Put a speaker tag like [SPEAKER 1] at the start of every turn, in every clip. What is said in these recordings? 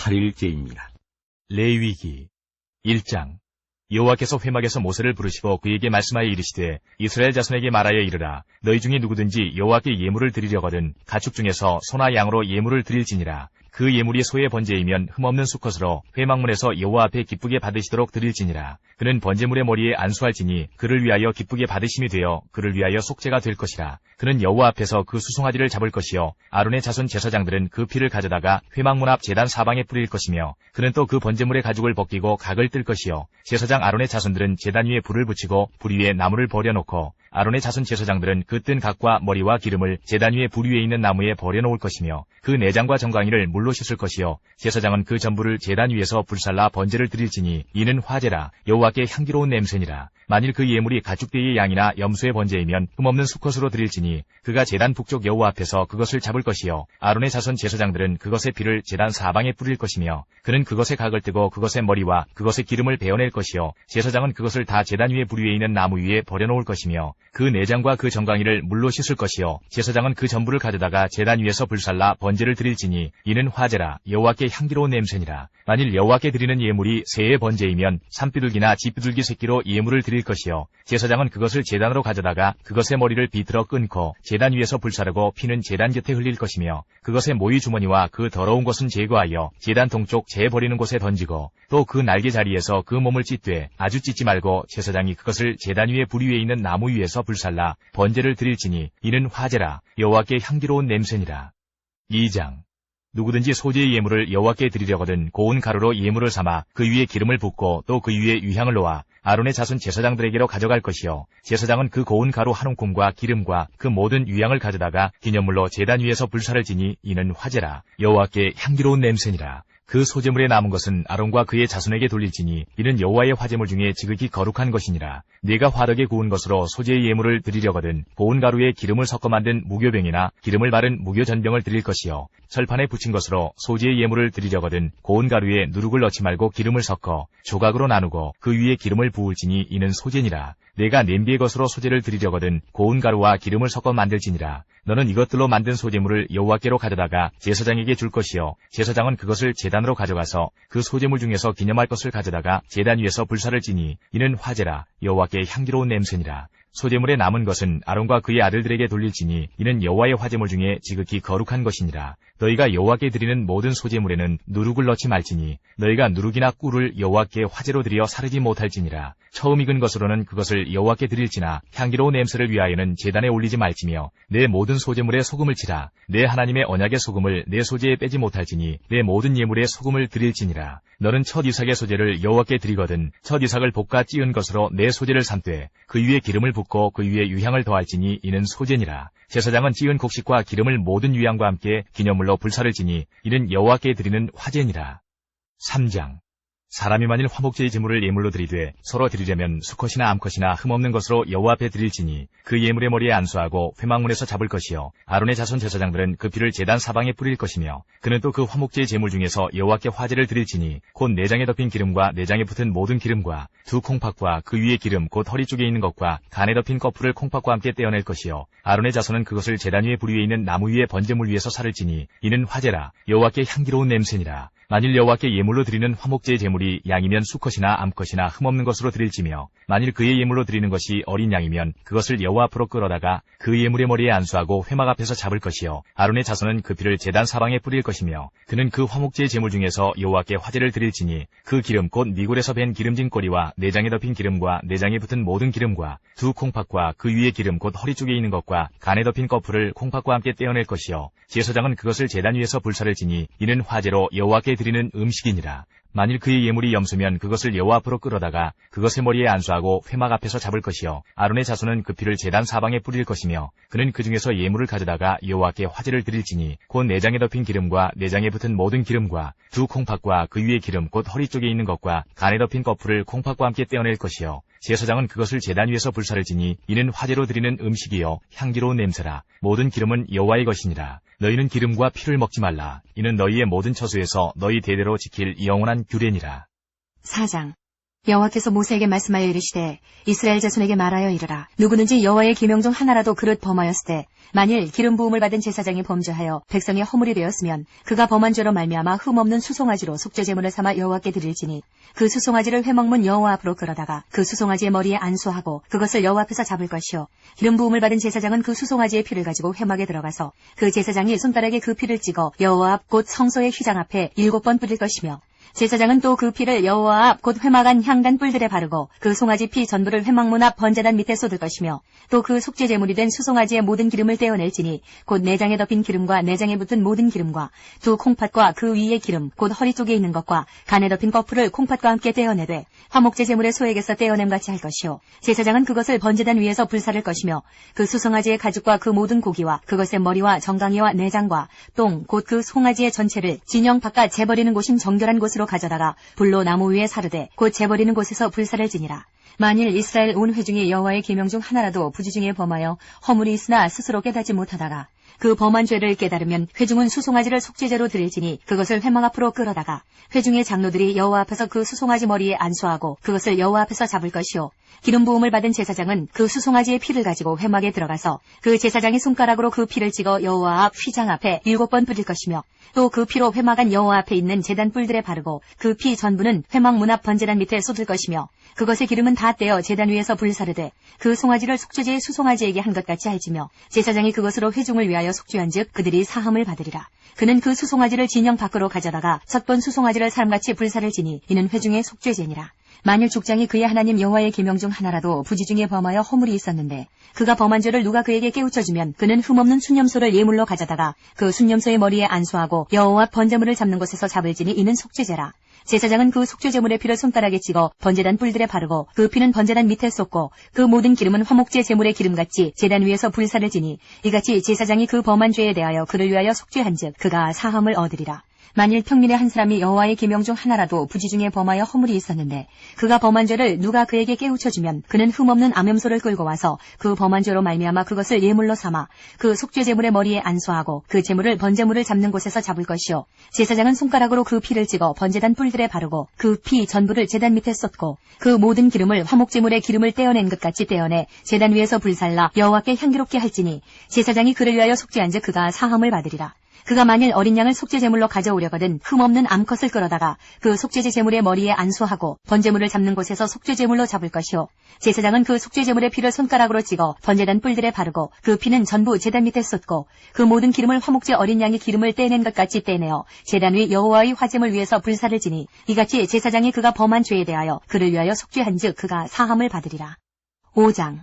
[SPEAKER 1] 8일째입니다.
[SPEAKER 2] 레위기 1장. 여호와께서 회막에서 모세를 부르시고 그에게 말씀하여 이르시되 이스라엘 자손에게 말하여 이르라. 너희 중에 누구든지 여호와께 예물을 드리려거든 가축 중에서 소나 양으로 예물을 드릴지니라. 그 예물이 소의 번제이면 흠없는 수컷으로 회막문에서 여호와 앞에 기쁘게 받으시도록 드릴지니라. 그는 번제물의 머리에 안수할지니 그를 위하여 기쁘게 받으심이 되어 그를 위하여 속죄가 될 것이라. 그는 여호와 앞에서 그 수송아지를 잡을 것이요 아론의 자손 제사장들은 그 피를 가져다가 회막문 앞 제단 사방에 뿌릴 것이며 그는 또 그 번제물의 가죽을 벗기고 각을 뜰 것이요 제사장 아론의 자손들은 제단 위에 불을 붙이고 불 위에 나무를 버려놓고 아론의 자손 제사장들은 그 뜬 각과 머리와 기름을 제단 위에 불 위에 있는 나무에 버려놓을 것이며 그 내장과 정강이를 물로 씻을 것이요 제사장은 그 전부를 제단 위에서 불살라 번제를 드릴지니 이는 화제라. 여호와께 향기로운 냄새니라. 만일 그 예물이 가축대의 양이나 염소의 번제이면 흠없는 수컷으로 드릴지니 그가 제단 북쪽 여호와 앞에서 그것을 잡을 것이요 아론의 자손 제사장들은 그것의 피를 제단 사방에 뿌릴 것이며 그는 그것의 각을 뜨고 그것의 머리와 그것의 기름을 베어낼 것이요 제사장은 그것을 다 제단 위에 불 위에 있는 나무 위에 버려놓을 것이며 그 내장과 그 정강이를 물로 씻을 것이요 제사장은 그 전부를 가져다가 제단 위에서 불살라 번제를 드릴지니 이는 화제라. 여호와께 향기로운 냄새니라. 만일 여호와께 드리는 예물이 새의 번제이면 산비둘기나 쥐비둘기 새끼로 예물을 드릴 것이요 제사장은 그것을 제단으로 가져다가 그것의 머리를 비틀어 끊고 제단 위에서 불사르고 피는 제단 곁에 흘릴 것이며 그것의 모이 주머니와 그 더러운 것은 제거하여 제단 동쪽 재 버리는 곳에 던지고 또 그 날개 자리에서 그 몸을 찢되 아주 찢지 말고 제사장이 그것을 제단 위에 불 위에 있는 나무 위에서 불살라 번제를 드릴지니 이는 화제라. 여호와께 향기로운 냄새니라. 2장. 누구든지 소재의 예물을 여호와께 드리려거든 고운 가루로 예물을 삼아 그 위에 기름을 붓고 또 그 위에 유향을 놓아 아론의 자손 제사장들에게로 가져갈 것이요 제사장은 그 고운 가루 한 움큼과 기름과 그 모든 유향을 가져다가 기념물로 제단 위에서 불사를 지니 이는 화제라. 여호와께 향기로운 냄새니라. 그 소재물에 남은 것은 아론과 그의 자손에게 돌릴지니 이는 여호와의 화제물 중에 지극히 거룩한 것이니라. 네가 화덕에 구운 것으로 소재의 예물을 드리려거든 고운 가루에 기름을 섞어 만든 무교병이나 기름을 바른 무교전병을 드릴 것이요 철판에 붙인 것으로 소재의 예물을 드리려거든 고운 가루에 누룩을 넣지 말고 기름을 섞어 조각으로 나누고 그 위에 기름을 부을지니 이는 소재니라. 내가 냄비의 것으로 소재를 드리려거든 고운 가루와 기름을 섞어 만들지니라. 너는 이것들로 만든 소재물을 여호와께로 가져다가 제사장에게 줄 것이요 제사장은 그것을 제단으로 가져가서 그 소재물 중에서 기념할 것을 가져다가 제단 위에서 불사를 지니 이는 화제라. 여호와께 향기로운 냄새니라. 소재물에 남은 것은 아론과 그의 아들들에게 돌릴지니 이는 여호와의 화제물 중에 지극히 거룩한 것이니라. 너희가 여호와께 드리는 모든 소재물에는 누룩을 넣지 말지니 너희가 누룩이나 꿀을 여호와께 화제로 드려 사르지 못할지니라. 처음 익은 것으로는 그것을 여호와께 드릴지나 향기로운 냄새를 위하여는 제단에 올리지 말지며 내 모든 소재물에 소금을 치라. 내 하나님의 언약의 소금을 내 소재에 빼지 못할지니 내 모든 예물에 소금을 드릴지니라. 너는 첫 이삭의 소재를 여호와께 드리거든 첫 이삭을 볶아 찌은 것으로 내 소재를 삼되 그 위에 기름을 붓고 그 위에 유향을 더할지니 이는 소재니라. 제사장은 찌은 곡식과 기름을 모든 유향과 함께 기념물로 불사를 지니 이는 여호와께 드리는 화제니라. 3장. 사람이 만일 화목제의 제물을 예물로 드리되 서로 드리려면 수컷이나 암컷이나 흠없는 것으로 여호와 앞에 드릴지니 그 예물의 머리에 안수하고 회막문에서 잡을 것이요 아론의 자손 제사장들은 그 피를 제단 사방에 뿌릴 것이며 그는 또 그 화목제의 제물 중에서 여호와께 화제를 드릴지니 곧 내장에 덮인 기름과 내장에 붙은 모든 기름과 두 콩팥과 그 위에 기름 곧 허리 쪽에 있는 것과 간에 덮인 거풀을 콩팥과 함께 떼어낼 것이요 아론의 자손은 그것을 제단 위에 불 위에 있는 나무 위에 번제물 위에서 살을 지니 이는 화제라. 여호와께 향기로운 냄새니라. 만일 여호와께 예물로 드리는 화목제의 제물이 양이면 수컷이나 암컷이나 흠없는 것으로 드릴지며 만일 그의 예물로 드리는 것이 어린 양이면 그것을 여호와 앞으로 끌어다가 그 예물의 머리에 안수하고 회막 앞에서 잡을 것이요 아론의 자손은 그 피를 제단 사방에 뿌릴 것이며 그는 그 화목제의 제물 중에서 여호와께 화제를 드릴지니 그 기름 곧 미골에서 벤 기름진 꼬리와 내장에 덮인 기름과 내장에 붙은 모든 기름과 두 콩팥과 그 위에 기름 곧 허리 쪽에 있는 것과 간에 덮인 거풀을 콩팥과 함께 떼어낼 것이요 제사장은 그것을 제단 위에서 불사를 지니 이는 화제로 여호와께 드리는 음식이니라. 만일 그의 예물이 염소면 그것을 여호와 앞으로 끌어다가 그것의 머리에 안수하고 회막 앞에서 잡을 것이요 아론의 자손은 그 피를 제단 사방에 뿌릴 것이며 그는 그 중에서 예물을 가져다가 여호와께 화제를 드릴지니 곧 내장에 덮인 기름과 내장에 붙은 모든 기름과 두 콩팥과 그 위에 기름 곧 허리 쪽에 있는 것과 간에 덮인 거풀을 콩팥과 함께 떼어낼 것이요 제사장은 그것을 제단 위에서 불사를 지니 이는 화제로 드리는 음식이요 향기로운 냄새라. 모든 기름은 여호와의 것이니라. 너희는 기름과 피를 먹지 말라. 이는 너희의 모든 처소에서 너희 대대로 지킬 영원한 규례니라.
[SPEAKER 3] 4장.
[SPEAKER 1] 여호와께서 모세에게 말씀하여 이르시되 이스라엘 자손에게 말하여 이르라. 누구든지 여호와의 계명 중 하나라도 그릇 범하였을 때 만일 기름 부음을 받은 제사장이 범죄하여 백성의 허물이 되었으면 그가 범한 죄로 말미암아 흠없는 수송아지로 속죄 제물을 삼아 여호와께 드릴지니 그 수송아지를 회막문 여호와 앞으로 끌어다가 그 수송아지의 머리에 안수하고 그것을 여호와 앞에서 잡을 것이요 기름 부음을 받은 제사장은 그 수송아지의 피를 가지고 회막에 들어가서 그 제사장이 손가락에 그 피를 찍어 여호와 앞 곧 성소의 휘장 앞에 7번 뿌릴 것이며 제사장은 또 그 피를 여호와 앞 곧 회막 안 향단 뿔들에 바르고 그 송아지 피 전부를 회막문 앞 번제단 밑에 쏟을 것이며 또 그 속죄 제물이 된 수송아지의 모든 기름을 떼어낼지니 곧 내장에 덮인 기름과 내장에 붙은 모든 기름과 두 콩팥과 그 위의 기름 곧 허리 쪽에 있는 것과 간에 덮인 거풀을 콩팥과 함께 떼어내되 화목제 제물의 소액에서 떼어냄같이 할 것이요 제사장은 그것을 번제단 위에서 불사를 것이며 그 수송아지의 가죽과 그 모든 고기와 그것의 머리와 정강이와 내장과 똥 곧 그 송아지의 전체를 진영 바깥 재버리는 곳인 정결한 곳으로 가져다가 불로 나무 위에 사르되 곧 재버리는 곳에서 불사를 지니라. 만일 이스라엘 온 회중이 여호와의 계명 중 하나라도 부지 중에 범하여 허물이 있으나 스스로 깨닫지 못하다가 그 범한 죄를 깨달으면 회중은 수송아지를 속죄제로 드릴지니 그것을 회막 앞으로 끌어다가 회중의 장로들이 여호와 앞에서 그 수송아지 머리에 안수하고 그것을 여호와 앞에서 잡을 것이요 기름 부음을 받은 제사장은 그 수송아지의 피를 가지고 회막에 들어가서 그 제사장이 손가락으로 그 피를 찍어 여호와 앞 휘장 앞에 7번 뿌릴 것이며 또 그 피로 회막 안 여호와 앞에 있는 제단 뿔들에 바르고 그 피 전부는 회막 문 앞 번제단 밑에 쏟을 것이며 그것의 기름은 다 떼어 제단 위에서 불사르되 그 송아지를 속죄제의 수송아지에게 한 것 같이 할지며 제사장이 그것으로 회중을 위하여 속죄한즉 그들이 사함을 받으리라. 그는 그 수송아지를 진영 밖으로 가져다가 첫 번 수송아지를 사람같이 불사를 지니 이는 회중의 속죄제니라. 만일 족장이 그의 하나님 여호와의 계명 중 하나라도 부지 중에 범하여 허물이 있었는데 그가 범한 죄를 누가 그에게 깨우쳐주면 그는 흠없는 순념소를 예물로 가져다가 그 순념소의 머리에 안수하고 여호와 번제물을 잡는 곳에서 잡을지니 이는 속죄제라. 제사장은 그 속죄제물의 피를 손가락에 찍어 번제단 뿔들에 바르고 그 피는 번제단 밑에 쏟고 그 모든 기름은 화목제 제물의 기름같이 제단 위에서 불사를 지니 이같이 제사장이 그 범한 죄에 대하여 그를 위하여 속죄한즉 그가 사함을 얻으리라. 만일 평민의 한 사람이 여호와의 계명 중 하나라도 부지 중에 범하여 허물이 있었는데 그가 범한 죄를 누가 그에게 깨우쳐주면 그는 흠없는 암염소를 끌고 와서 그 범한 죄로 말미암아 그것을 예물로 삼아 그 속죄 제물의 머리에 안수하고 그 제물을 번제물을 잡는 곳에서 잡을 것이요 제사장은 손가락으로 그 피를 찍어 번제단 뿔들에 바르고 그 피 전부를 제단 밑에 쏟고 그 모든 기름을 화목제물의 기름을 떼어낸 것 같이 떼어내 제단 위에서 불살라 여호와께 향기롭게 할지니 제사장이 그를 위하여 속죄한즉 그가 사함을 받으리라. 그가 만일 어린 양을 속죄 제물로 가져오려거든 흠없는 암컷을 끌어다가 그 속죄제 제물의 머리에 안수하고 번제물을 잡는 곳에서 속죄 제물로 잡을 것이요 제사장은 그 속죄 제물의 피를 손가락으로 찍어 번제단 뿔들에 바르고 그 피는 전부 제단 밑에 쏟고 그 모든 기름을 화목제 어린 양의 기름을 떼낸 것 같이 떼내어 제단 위 여호와의 화제물 위에서 불사를 지니 이같이 제사장이 그가 범한 죄에 대하여 그를 위하여 속죄한즉 그가 사함을 받으리라. 5장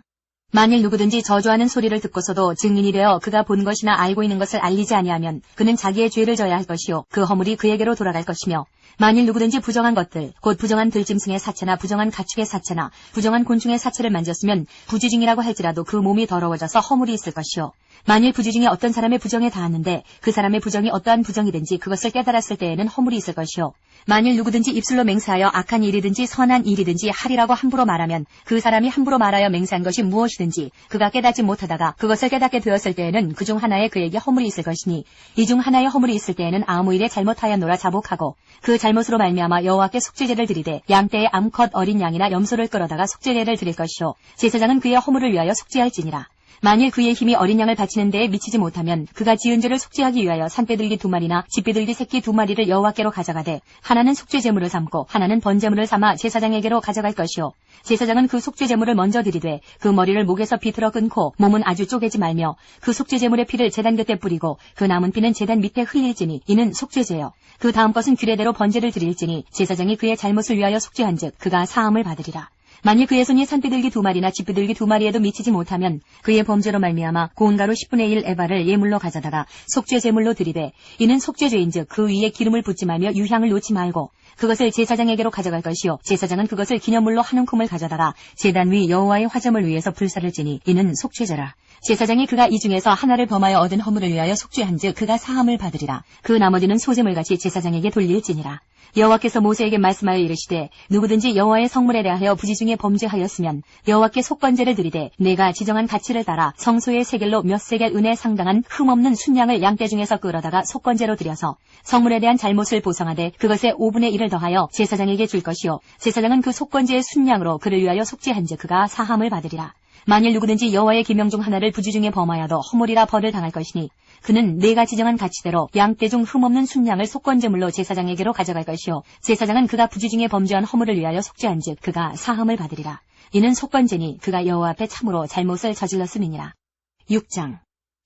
[SPEAKER 1] 만일 누구든지 저주하는 소리를 듣고서도 증인이 되어 그가 본 것이나 알고 있는 것을 알리지 아니하면 그는 자기의 죄를 져야 할 것이요 그 허물이 그에게로 돌아갈 것이며 만일 누구든지 부정한 것들 곧 부정한 들짐승의 사체나 부정한 가축의 사체나 부정한 곤충의 사체를 만졌으면 부지중이라고 할지라도 그 몸이 더러워져서 허물이 있을 것이요 만일 부지 중에 어떤 사람의 부정에 닿았는데 그 사람의 부정이 어떠한 부정이든지 그것을 깨달았을 때에는 허물이 있을 것이요 만일 누구든지 입술로 맹세하여 악한 일이든지 선한 일이든지 하리라고 함부로 말하면 그 사람이 함부로 말하여 맹세한 것이 무엇이든지 그가 깨닫지 못하다가 그것을 깨닫게 되었을 때에는 그 중 하나에 그에게 허물이 있을 것이니 이 중 하나의 허물이 있을 때에는 아무 일에 잘못하였노라 자복하고 그 잘못으로 말미암아 여호와께 속죄제를 드리되 양떼의 암컷 어린 양이나 염소를 끌어다가 속죄제를 드릴 것이요 제사장은 그의 허물을 위하여 속죄할지니라. 만일 그의 힘이 어린 양을 바치는 데에 미치지 못하면 그가 지은 죄를 속죄하기 위하여 산빼들기 2마리나 집빼들기 새끼 2마리를 여호와께로 가져가되 하나는 속죄 제물을 삼고 하나는 번제물을 삼아 제사장에게로 가져갈 것이요 제사장은 그 속죄 제물을 먼저 드리되 그 머리를 목에서 비틀어 끊고 몸은 아주 쪼개지 말며 그 속죄 제물의 피를 제단 곁에 뿌리고 그 남은 피는 제단 밑에 흘릴지니 이는 속죄제요 그 다음 것은 규례대로 번제를 드릴지니 제사장이 그의 잘못을 위하여 속죄한즉 그가 사함을 받으리라. 만일 그의 손이 산비둘기 2마리나 집비둘기 2마리에도 미치지 못하면 그의 범죄로 말미암아 고운 가루 10분의 1 에바를 예물로 가져다가 속죄 제물로 드리되 이는 속죄죄인즉 그 위에 기름을 붓지 말며 유향을 놓지 말고 그것을 제사장에게로 가져갈 것이요 제사장은 그것을 기념물로 한 움큼을 가져다가 제단 위 여호와의 화점을 위해서 불사를 지니 이는 속죄제라. 제사장이 그가 이 중에서 하나를 범하여 얻은 허물을 위하여 속죄한즉 그가 사함을 받으리라. 그 나머지는 소제물같이 제사장에게 돌릴지니라. 여호와께서 모세에게 말씀하여 이르시되 누구든지 여호와의 성물에 대하여 부지 중에 범죄하였으면 여호와께 속건제를 드리되 내가 지정한 가치를 따라 성소의 세겔로 몇 세겔 은에 상당한 흠없는 순양을 양떼 중에서 끌어다가 속건제로 드려서 성물에 대한 잘못을 보상하되 그것의 5분의 1을 더하여 제사장에게 줄 것이요 제사장은 그 속건제의 순양으로 그를 위하여 속죄한즉 그가 사함을 받으리라. 만일 누구든지 여호와의 계명 중 하나를 부지 중에 범하여도 허물이라 벌을 당할 것이니 그는 내가 지정한 가치대로 양떼 중 흠없는 순양을 속건제물로 제사장에게로 가져갈 것이요 제사장은 그가 부지 중에 범죄한 허물을 위하여 속죄한즉 그가 사함을 받으리라. 이는 속건제니 그가 여호와 앞에 참으로 잘못을 저질렀음이니라. 6장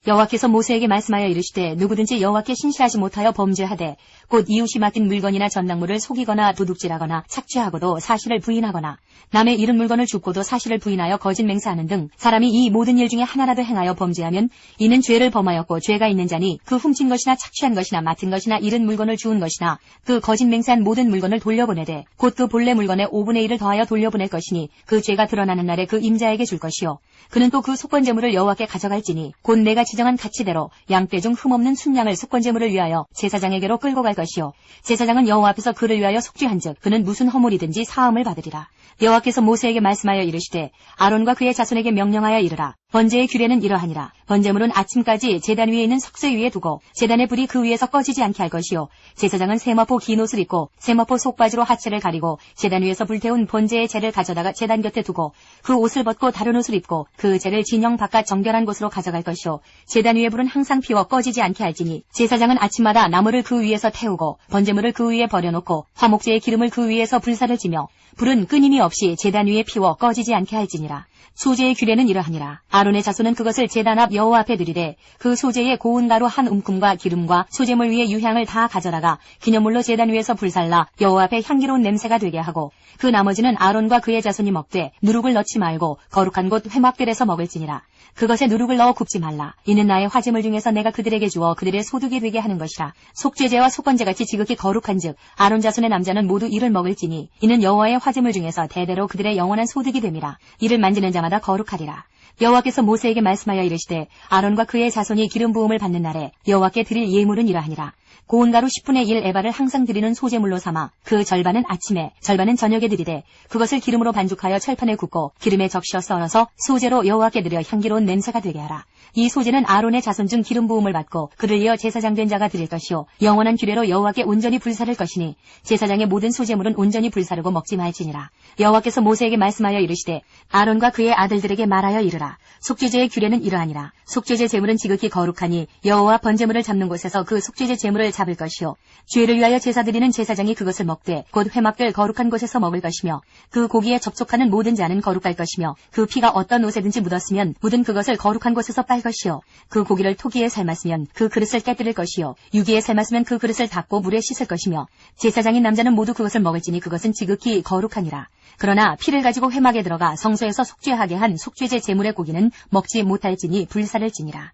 [SPEAKER 1] 여호와께서 모세에게 말씀하여 이르시되 누구든지 여호와께 신실하지 못하여 범죄하되 곧 이웃이 맡긴 물건이나 전당물을 속이거나 도둑질하거나 착취하고도 사실을 부인하거나 남의 잃은 물건을 줍고도 사실을 부인하여 거짓 맹세하는 등 사람이 이 모든 일 중에 하나라도 행하여 범죄하면 이는 죄를 범하였고 죄가 있는 자니 그 훔친 것이나 착취한 것이나 맡은 것이나 잃은 물건을 주운 것이나 그 거짓 맹세한 모든 물건을 돌려보내되 곧 그 본래 물건의 5분의 1을 더하여 돌려보낼 것이니 그 죄가 드러나는 날에 그 임자에게 줄 것이요 그는 또 그 속건제물을 여호와께 가져갈지니 곧 내가 지정한 가치대로 양떼 중 흠없는 순양을 속건제물을 위하여 제사장에게로 끌고 갈 것이요 제사장은 여호와 앞에서 그를 위하여 속죄한즉 그는 무슨 허물이든지 사함을 받으리라. 여호와께서 모세에게 말씀하여 이르시되 아론과 그의 자손에게 명령하여 이르라. 번제의 규례는 이러하니라. 번제물은 아침까지 제단 위에 있는 석쇠 위에 두고 제단의 불이 그 위에서 꺼지지 않게 할 것이요 제사장은 세마포 긴 옷을 입고 세마포 속바지로 하체를 가리고 제단 위에서 불태운 번제의 재를 가져다가 제단 곁에 두고 그 옷을 벗고 다른 옷을 입고 그 재를 진영 바깥 정결한 곳으로 가져갈 것이요 제단 위에 불은 항상 피워 꺼지지 않게 할지니 제사장은 아침마다 나무를 그 위에서 태우고 번제물을 그 위에 버려놓고 화목제의 기름을 그 위에서 불사를 지며 불은 끊임이 없이 제단 위에 피워 꺼지지 않게 할지니라. 소제의 규례는 이러하니라. 아론의 자손은 그것을 제단 앞 여호와 앞에 드리되 그 소제의 고운 가루 한 움큼과 기름과 소제물 위에 유향을 다 가져다가 기념물로 제단 위에서 불살라 여호와 앞에 향기로운 냄새가 되게 하고 그 나머지는 아론과 그의 자손이 먹되 누룩을 넣지 말고 거룩한 곳 회막들에서 먹을지니라. 그것에 누룩을 넣어 굽지 말라. 이는 나의 화제물 중에서 내가 그들에게 주어 그들의 소득이 되게 하는 것이라. 속죄제와 속건제같이 지극히 거룩한즉 아론 자손의 남자는 모두 이를 먹을지니 이는 여호와의 화제물 중에서 대대로 그들의 영원한 소득이 됨이라. 이를 만지는 자마다 거룩하리라. 여호와께서 모세에게 말씀하여 이르시되 아론과 그의 자손이 기름 부음을 받는 날에 여호와께 드릴 예물은 이러하니라. 고운 가루 10분의 1 에바를 항상 드리는 소제물로 삼아 그 절반은 아침에 절반은 저녁에 드리되 그것을 기름으로 반죽하여 철판에 굽고 기름에 적셔 썰어서 소제로 여호와께 드려 향기로운 냄새가 되게 하라. 이 소제는 아론의 자손 중 기름 부음을 받고 그를 이어 제사장 된 자가 드릴 것이요 영원한 규례로 여호와께 온전히 불사를 것이니 제사장의 모든 소제물은 온전히 불사르고 먹지 말지니라. 여호와께서 모세에게 말씀하여 이르시되 아론과 그의 아들들에게 말하여 이르라. 속죄제의 규례는 이러하니라. 속죄제 제물은 지극히 거룩하니 여호와 번제물을 잡는 곳에서 그 속죄제 제물을 잡을 것이요 죄를 위하여 제사 드리는 제사장이 그것을 먹되 곧 회막들 거룩한 곳에서 먹을 것이며 그 고기에 접촉하는 모든 자는 거룩할 것이며 그 피가 어떤 옷에든지 묻었으면 묻은 그것을 거룩한 곳에서 빨 것이요 그 고기를 토기에 삶았으면 그 그릇을 깨뜨릴 것이요 유기에 삶았으면 그 그릇을 닦고 물에 씻을 것이며 제사장인 남자는 모두 그것을 먹을지니 그것은 지극히 거룩하니라. 그러나 피를 가지고 회막에 들어가 성소에서 속죄하게 한 속죄제 제물의 고기는 먹지 못할지니 불사를지니라.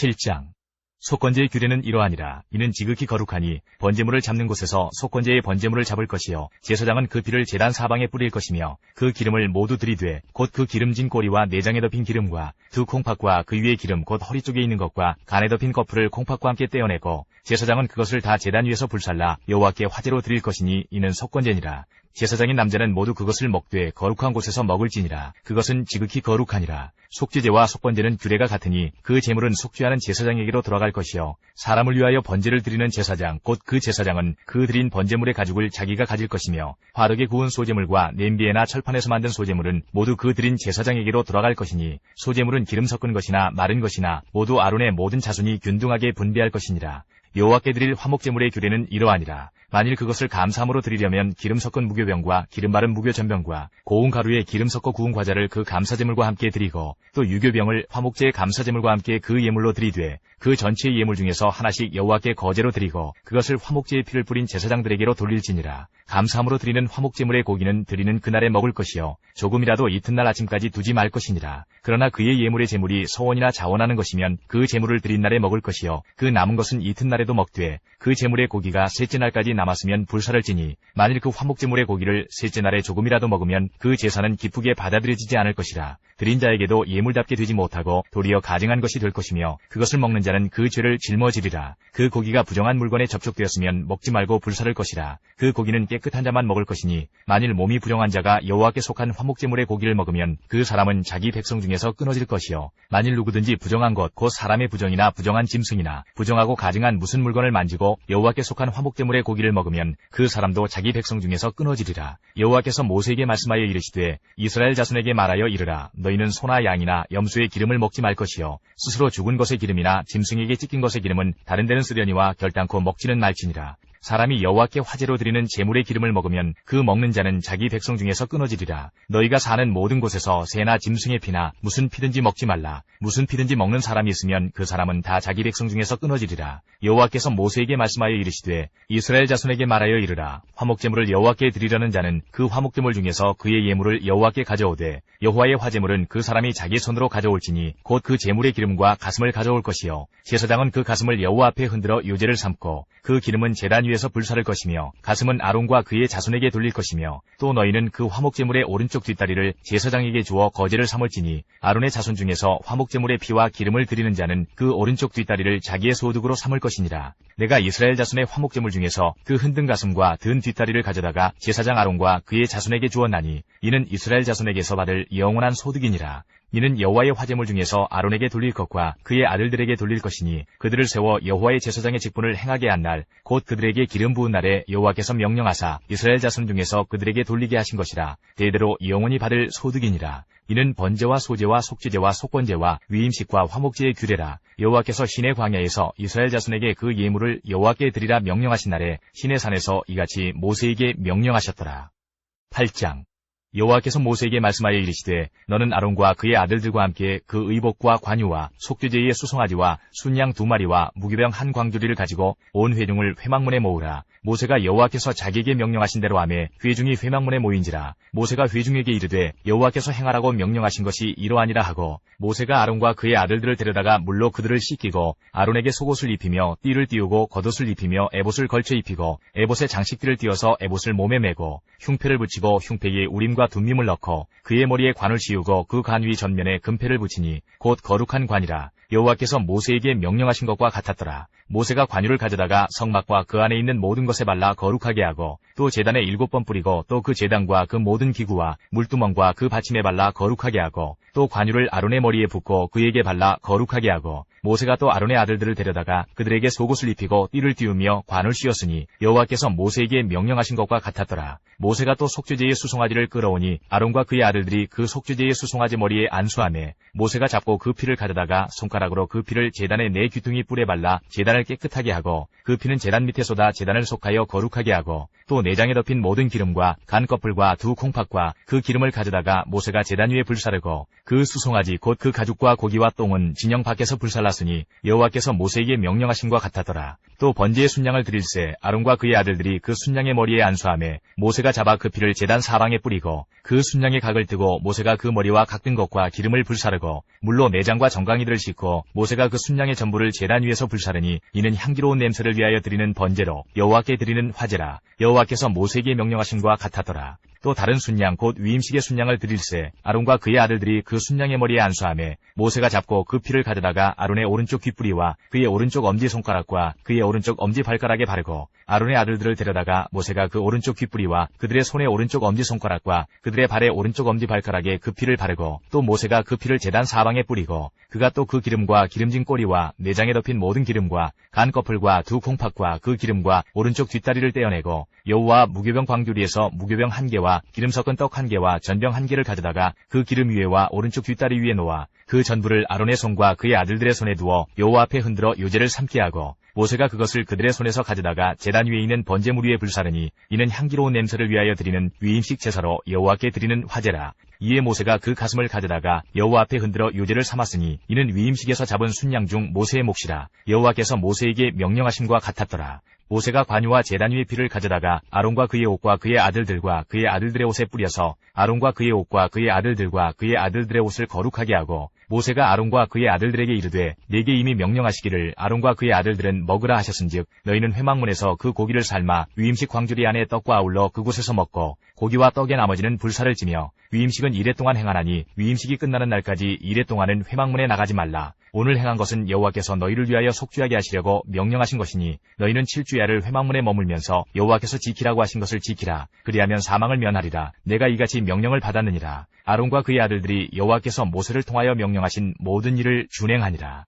[SPEAKER 2] 7장 속건제의 규례는 이러하니라. 이는 지극히 거룩하니 번제물을 잡는 곳에서 속건제의 번제물을 잡을 것이요 제사장은 그 피를 제단 사방에 뿌릴 것이며 그 기름을 모두 들이되 곧 그 기름진 꼬리와 내장에 덮인 기름과 두 콩팥과 그 위에 기름 곧 허리 쪽에 있는 것과 간에 덮인 거풀을 콩팥과 함께 떼어내고 제사장은 그것을 다 제단 위에서 불살라 여호와께 화제로 드릴 것이니 이는 속건제니라. 제사장인 남자는 모두 그것을 먹되 거룩한 곳에서 먹을지니라. 그것은 지극히 거룩하니라. 속죄제와 속건제는 규례가 같으니 그 제물은 속죄하는 제사장에게로 돌아갈 것이요 사람을 위하여 번제를 드리는 제사장 곧 그 제사장은 그 드린 번제물의 가죽을 자기가 가질 것이며 화덕에 구운 소제물과 냄비에나 철판에서 만든 소제물은 모두 그 드린 제사장에게로 돌아갈 것이니 소제물은 기름 섞은 것이나 마른 것이나 모두 아론의 모든 자손이 균등하게 분배할 것이니라. 여호와께 드릴 화목제물의 규례는 이러하니라. 만일 그것을 감사함으로 드리려면 기름 섞은 무교병과 기름 바른 무교전병과 고운 가루에 기름 섞어 구운 과자를 그 감사제물과 함께 드리고 또 유교병을 화목제의 감사제물과 함께 그 예물로 드리되 그 전체의 예물 중에서 하나씩 여호와께 거제로 드리고 그것을 화목제의 피를 뿌린 제사장들에게로 돌릴지니라. 감사함으로 드리는 화목제물의 고기는 드리는 그날에 먹을 것이요 조금이라도 이튿날 아침까지 두지 말 것이니라. 그러나 그의 예물의 제물이 서원이나 자원하는 것이면 그 제물을 드린 날에 먹을 것이요 그 남은 것은 이튿날에도 먹되 그 제물의 고기가 셋째 날까지 남았으면 불사를지니 만일 그 화목제물의 고기를 셋째 날에 조금이라도 먹으면 그 제사는 기쁘게 받아들여지지 않을 것이라. 드린 자에게도 예물답게 되지 못하고 도리어 가증한 것이 될 것이며 그것을 먹는 자는 그 죄를 짊어지리라. 그 고기가 부정한 물건에 접촉되었으면 먹지 말고 불사를 것이라. 그 고기는 깨끗한 자만 먹을 것이니 만일 몸이 부정한 자가 여호와께 속한 화목제물의 고기를 먹으면 그 사람은 자기 백성 중에서 끊어질 것이요 만일 누구든지 부정한 것 곧 사람의 부정이나 부정한 짐승이나 부정하고 가증한 무슨 물건을 만지고 여호와께 속한 화목제물의 고기를 먹으면 그 사람도 자기 백성 중에서 끊어지리라. 여호와께서 모세에게 말씀하여 이르시되 이스라엘 자손에게 말하여 이르라. 너희는 소나 양이나 염소의 기름을 먹지 말 것이요 스스로 죽은 것의 기름이나 짐승에게 찢긴 것의 기름은 다른 데는 쓰려니와 결단코 먹지는 말지니라. 사람이 여호와께 화제로 드리는 제물의 기름을 먹으면 그 먹는 자는 자기 백성 중에서 끊어지리라. 너희가 사는 모든 곳에서 새나 짐승의 피나 무슨 피든지 먹지 말라. 무슨 피든지 먹는 사람이 있으면 그 사람은 다 자기 백성 중에서 끊어지리라. 여호와께서 모세에게 말씀하여 이르시되 이스라엘 자손에게 말하여 이르라. 화목제물을 여호와께 드리려는 자는 그 화목제물 중에서 그의 예물을 여호와께 가져오되 여호와의 화제물은 그 사람이 자기 손으로 가져올지니 곧 그 제물의 기름과 가슴을 가져올 것이요 제사장은 그 가슴을 여호와 앞에 흔들어 요제를 삼고 그 기름은 제단 위에서 불사를 것이며 가슴은 아론과 그의 자손에게 돌릴 것이며 또 너희는 그 화목제물의 오른쪽 뒷다리를 제사장에게 주어 거제를 삼을지니 아론의 자손 중에서 화목제물의 피와 기름을 드리는 자는 그 오른쪽 뒷다리를 자기의 소득으로 삼을 것이니라. 내가 이스라엘 자손의 화목제물 중에서 그 흔든 가슴과 든 뒷다리를 가져다가 제사장 아론과 그의 자손에게 주었나니 이는 이스라엘 자손에게서 받을 영원한 소득이니라. 이는 여호와의 화제물 중에서 아론에게 돌릴 것과 그의 아들들에게 돌릴 것이니 그들을 세워 여호와의 제사장의 직분을 행하게 한 날 곧 그들에게 기름 부은 날에 여호와께서 명령하사 이스라엘 자손 중에서 그들에게 돌리게 하신 것이라. 대대로 영원히 받을 소득이니라. 이는 번제와 소제와 속죄제와 속건제와 위임식과 화목제의 규례라. 여호와께서 시내 광야에서 이스라엘 자손에게 그 예물을 여호와께 드리라 명령하신 날에 시내 산에서 이같이 모세에게 명령하셨더라. 8장 여호와께서 모세에게 말씀하여 이르시되 너는 아론과 그의 아들들과 함께 그 의복과 관유와 속죄제의 수송아지와 순양 2마리와 무교병 한 광주리를 가지고 온 회중을 회막문에 모으라. 모세가 여호와께서 자기에게 명령하신 대로 하매 회중이 회막문에 모인지라. 모세가 회중에게 이르되 여호와께서 행하라고 명령하신 것이 이러하니라 하고 모세가 아론과 그의 아들들을 데려다가 물로 그들을 씻기고 아론에게 속옷을 입히며 띠를 띠우고 겉옷을 입히며 에봇을 걸쳐 입히고 에봇에 장식띠를 띠어서 에봇을 몸에 메고 흉패를 붙이고 흉패에 우림과 둠밈을 넣고 그의 머리에 관을 씌우고 그 관 위 전면에 금패를 붙이니 곧 거룩한 관이라. 여호와께서 모세에게 명령하신 것과 같았더라. 모세가 관유를 가져다가 성막과 그 안에 있는 모든 것에 발라 거룩하게 하고 또 제단에 7번 뿌리고 또 그 제단과 그 모든 기구와 물두멍과 그 받침에 발라 거룩하게 하고 또 관유를 아론의 머리에 붓고 그에게 발라 거룩하게 하고 모세가 또 아론의 아들들을 데려다가 그들에게 속옷을 입히고 띠를 띠우며 관을 씌웠으니 여호와께서 모세에게 명령하신 것과 같았더라. 모세가 또 속죄제의 수송아지를 끌어오니 아론과 그의 아들들이 그 속죄제의 수송아지 머리에 안수하매 모세가 잡고 그 피를 가져다가 손가락으로 그 피를 제단의 4귀퉁이 뿔에 발라 제단을 깨끗하게 하고 그 피는 제단 밑에 쏟아 제단을 속하여 거룩하게 하고 또 내장에 덮인 모든 기름과 간 거풀과 2 콩팥과 그 기름을 가져다가 모세가 제단 위에 불사르고 그 수송아지 곧 그 가죽과 고기와 똥은 진영 밖에서 불살랐으니 여호와께서 모세에게 명령하신과 같았더라. 또 번제의 순양을 드릴새 아론과 그의 아들들이 그 순양의 머리에 안수하매 모세가 잡아 그 피를 제단 사방에 뿌리고 그 순양의 각을 뜨고 모세가 그 머리와 각든 것과 기름을 불사르고 물로 내장과 정강이들을 씻고 모세가 그 순양의 전부를 제단 위에서 불사르니 이는 향기로운 냄새를 위하여 드리는 번제로 여호와께 드리는 화제라. 여호와께서 모세에게 명령하신과 같았더라. 또 다른 순양 곧 위임식의 순양을 드릴새 아론과 그의 아들들이 그 순양의 머리에 안수하매 모세가 잡고 그 피를 가져다가 아론의 오른쪽 귓뿌리와 그의 오른쪽 엄지손가락과 그의 오른쪽 엄지발가락에 바르고 아론의 아들들을 데려다가 모세가 그 오른쪽 귓뿌리와 그들의 손의 오른쪽 엄지손가락과 그들의 발의 오른쪽 엄지발가락에 그 피를 바르고 또 모세가 그 피를 제단 사방에 뿌리고 그가 또 그 기름과 기름진 꼬리와 내장에 덮인 모든 기름과 간 거풀과 2 콩팥과 그 기름과 오른쪽 뒷다리를 떼어내고 여호와 무교병 광주리에서 무교병 1개와 기름 섞은 떡 1개와 전병 1개를 가져다가 그 기름 위에와 오른쪽 뒷다리 위에 놓아 그 전부를 아론의 손과 그의 아들들의 손에 두어 여호와 앞에 흔들어 요제를 삼게 하고 모세가 그것을 그들의 손에서 가져다가 제단 위에 있는 번제물 위에 불사르니 이는 향기로운 냄새를 위하여 드리는 위임식 제사로 여호와께 드리는 화제라. 이에 모세가 그 가슴을 가져다가 여호와 앞에 흔들어 요제를 삼았으니 이는 위임식에서 잡은 순양 중 모세의 몫이라. 여호와께서 모세에게 명령하심과 같았더라. 모세가 관유와 제단 위의 피를 가져다가 아론과 그의 옷과 그의 아들들과 그의 아들들의 옷에 뿌려서 아론과 그의 옷과 그의 아들들과 그의 아들들의 옷을 거룩하게 하고 모세가 아론과 그의 아들들에게 이르되 네게 이미 명령하시기를 아론과 그의 아들들은 먹으라 하셨은즉 너희는 회막문에서 그 고기를 삶아 위임식 광주리 안에 떡과 아울러 그곳에서 먹고 고기와 떡의 나머지는 불사를 지며 위임식은 이레 동안 행하나니 위임식이 끝나는 날까지 이레 동안은 회막문에 나가지 말라. 오늘 행한 것은 여호와께서 너희를 위하여 속죄하게 하시려고 명령하신 것이니 너희는 7주야를 회막문에 머물면서 여호와께서 지키라고 하신 것을 지키라. 그리하면 사망을 면하리라. 내가 이같이 명령을 받았느니라. 아론과 그의 아들들이 여호와께서 모세를 통하여 명령하신 모든 일을 준행하니라.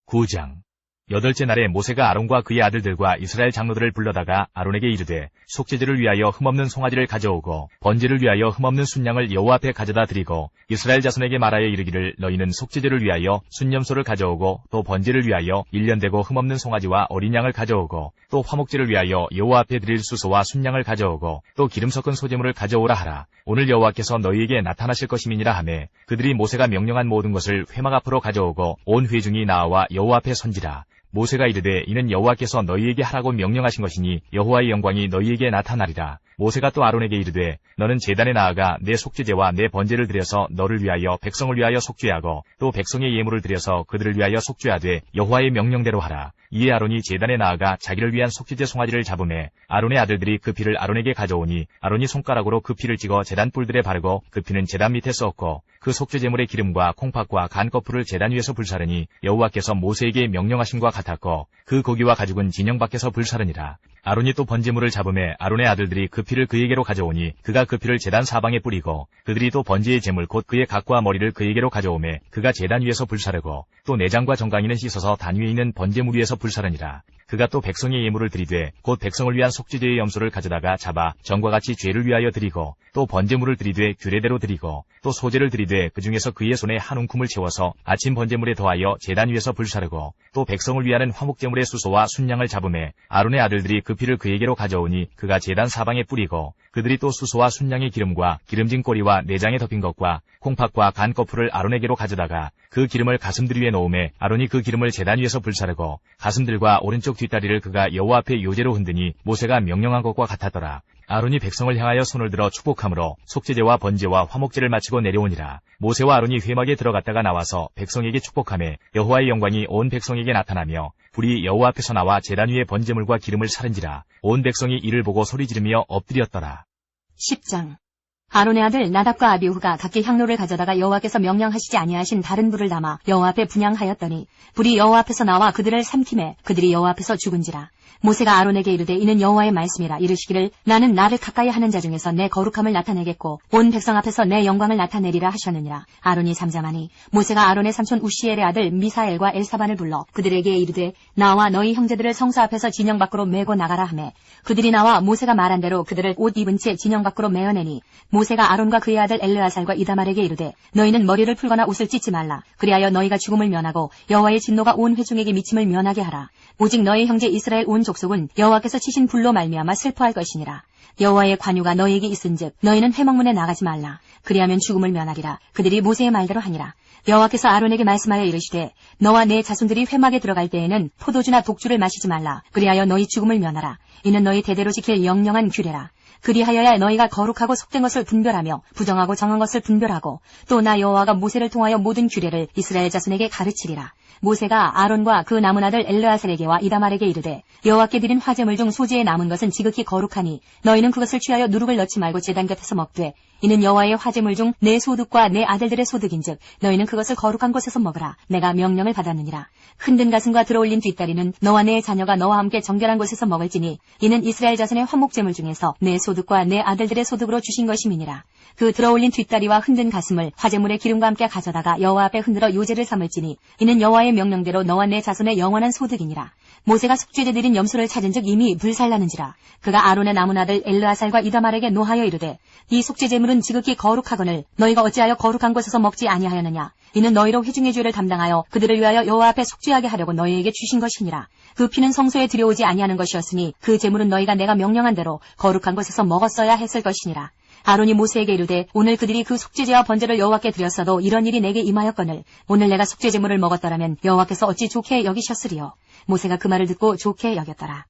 [SPEAKER 2] 9장. 여덟째 날에 모세가 아론과 그의 아들들과 이스라엘 장로들을 불러다가 아론에게 이르되 속죄제를 위하여 흠없는 송아지를 가져오고 번제를 위하여 흠없는 순양을 여호와 앞에 가져다 드리고 이스라엘 자손에게 말하여 이르기를 너희는 속죄제를 위하여 순염소를 가져오고 또 번제를 위하여 1년 되고 흠없는 송아지와 어린 양을 가져오고 또 화목제를 위하여 여호와 앞에 드릴 수소와 순양을 가져오고 또 기름 섞은 소제물을 가져오라 하라. 오늘 여호와께서 너희에게 나타나실 것임이니라 하매 그들이 모세가 명령한 모든 것을 회막 앞으로 가져오고 온 회중이 나와 여호와 앞에 선지라. 모세가 이르되 이는 여호와께서 너희에게 하라고 명령하신 것이니 여호와의 영광이 너희에게 나타나리라. 모세가 또 아론에게 이르되 너는 제단에 나아가 내 속죄제와 내 번제를 드려서 너를 위하여 백성을 위하여 속죄하고 또 백성의 예물을 드려서 그들을 위하여 속죄하되 여호와의 명령대로 하라. 이에 아론이 제단에 나아가 자기를 위한 속죄제 송아지를 잡음에 아론의 아들들이 그 피를 아론에게 가져오니 아론이 손가락으로 그 피를 찍어 제단 뿔들에 바르고 그 피는 제단 밑에 썩고 그 속죄제물의 기름과 콩팥과 간 거풀을 제단 위에서 불사르니 여호와께서 모세에게 명령하심과 같았고 그 고기와 가죽은 진영 밖에서 불사르니라. 아론이 또 번제물을 잡음에 아론의 아들들이 그 피를 그에게로 가져오니 그가 그 피를 제단 사방에 뿌리고 그들이 또 번제의 제물 곧 그의 각과 머리를 그에게로 가져오매 그가 제단 위에서 불사르고 또 내장과 정강이는 씻어서 단 위에 있는 번제물 위에서 불사르니라. 그가 또 백성의 예물을 드리되 곧 백성을 위한 속죄제의 염소를 가져다가 잡아 전과 같이 죄를 위하여 드리고 또 번제물을 드리되 규례대로 드리고 또 소제를 드리되 그 중에서 그의 손에 한 움큼을 채워서 아침 번제물에 더하여 제단 위에서 불사르고 또 백성을 위하는 화목제물의 수소와 순양을 잡음에 아론의 아들들이 그 피를 그에게로 가져오니 그가 제단 사방에 뿌리고 그들이 또 수소와 순양의 기름과 기름진 꼬리와 내장에 덮인 것과 콩팥과 간 거풀을 아론에게로 가져다가 그 기름을 가슴들 위에 놓음에 아론이 그 기름을 제단 위에서 불사르고 가슴들과 오른쪽 뒷다리를 그가 여호와 앞에 요제로 흔드니 모세가 명령한 것과 같았더라. 아론이 백성을 향하여 손을 들어 축복함으로 속죄제와 번제와 화목제를 마치고 내려오니라. 모세와 아론이 회막에 들어갔다가 나와서 백성에게 축복하매 여호와의 영광이 온 백성에게 나타나며 불이 여호와 앞에서 나와 제단 위에 번제물과 기름을 사른지라. 온 백성이 이를 보고 소리 지르며 엎드렸더라.
[SPEAKER 1] 10장. 아론의 아들 나답과 아비후가 각기 향로를 가져다가 여호와께서 명령하시지 아니하신 다른 불을 담아 여호와 앞에 분향하였더니 불이 여호와 앞에서 나와 그들을 삼킴에 그들이 여호와 앞에서 죽은지라. 모세가 아론에게 이르되 이는 여호와의 말씀이라. 이르시기를 나는 나를 가까이 하는 자 중에서 내 거룩함을 나타내겠고 온 백성 앞에서 내 영광을 나타내리라 하셨느니라. 아론이 잠잠하니 모세가 아론의 삼촌 우시엘의 아들 미사엘과 엘사반을 불러 그들에게 이르되 나와 너희 형제들을 성소 앞에서 진영 밖으로 메고 나가라 하매 그들이 나와 모세가 말한 대로 그들을 옷 입은 채 진영 밖으로 메어내니 모세가 아론과 그의 아들 엘르아살과 이다말에게 이르되 너희는 머리를 풀거나 옷을 찢지 말라. 그리하여 너희가 죽음을 면하고 여호와의 진노가 온 회중에게 미침을 면하게 하라. 오직 너희 형제 이스라엘 온 족속은 여호와께서 치신 불로 말미암아 슬퍼할 것이니라. 여호와의 관유가 너희에게 있은즉 너희는 회막문에 나가지 말라. 그리하면 죽음을 면하리라. 그들이 모세의 말대로 하니라. 여호와께서 아론에게 말씀하여 이르시되 너와 내 자손들이 회막에 들어갈 때에는 포도주나 독주를 마시지 말라. 그리하여 너희 죽음을 면하라. 이는 너희 대대로 지킬 영영한 규례라. 그리하여야 너희가 거룩하고 속된 것을 분별하며 부정하고 정한 것을 분별하고 또 나 여호와가 모세를 통하여 모든 규례를 이스라엘 자손에게 가르치리라. 모세가 아론과 그 남은 아들 엘르아살에게와 이다말에게 이르되 여호와께 드린 화제물 중 소재에 남은 것은 지극히 거룩하니 너희는 그것을 취하여 누룩을 넣지 말고 제단 곁에서 먹되 이는 여호와의 화제물 중 내 소득과 내 아들들의 소득인즉 너희는 그것을 거룩한 곳에서 먹으라. 내가 명령을 받았느니라. 흔든 가슴과 들어올린 뒷다리는 너와 내 자녀가 너와 함께 정결한 곳에서 먹을지니 이는 이스라엘 자손의 화목제물 중에서 내 소득과 내 아들들의 소득으로 주신 것임이니라. 그 들어올린 뒷다리와 흔든 가슴을 화제물의 기름과 함께 가져다가 여호와 앞에 흔들어 요제를 삼을지니 이는 여호와의 명령대로 너와 내 자손의 영원한 소득이니라. 모세가 속죄제 드린 염소를 찾은즉 이미 불살라는지라. 그가 아론의 남은 아들 엘르아살과 이다말에게 노하여 이르되 이 속죄제물은 지극히 거룩하거늘 너희가 어찌하여 거룩한 곳에서 먹지 아니하였느냐. 이는 너희로 회중의 죄를 담당하여 그들을 위하여 여호와 앞에 속죄하게 하려고 너희에게 주신 것이니라. 그 피는 성소에 들여오지 아니하는 것이었으니 그 제물은 너희가 내가 명령한 대로 거룩한 곳에서 먹었어야 했을 것이니라. 아론이 모세에게 이르되 오늘 그들이 그 속죄제와 번제를 여호와께 드렸어도 이런 일이 내게 임하였거늘 오늘 내가 속죄제물을 먹었더라면 여호와께서 어찌 좋게 여기셨으리요. 모세가 그 말을 듣고 좋게 여겼더라.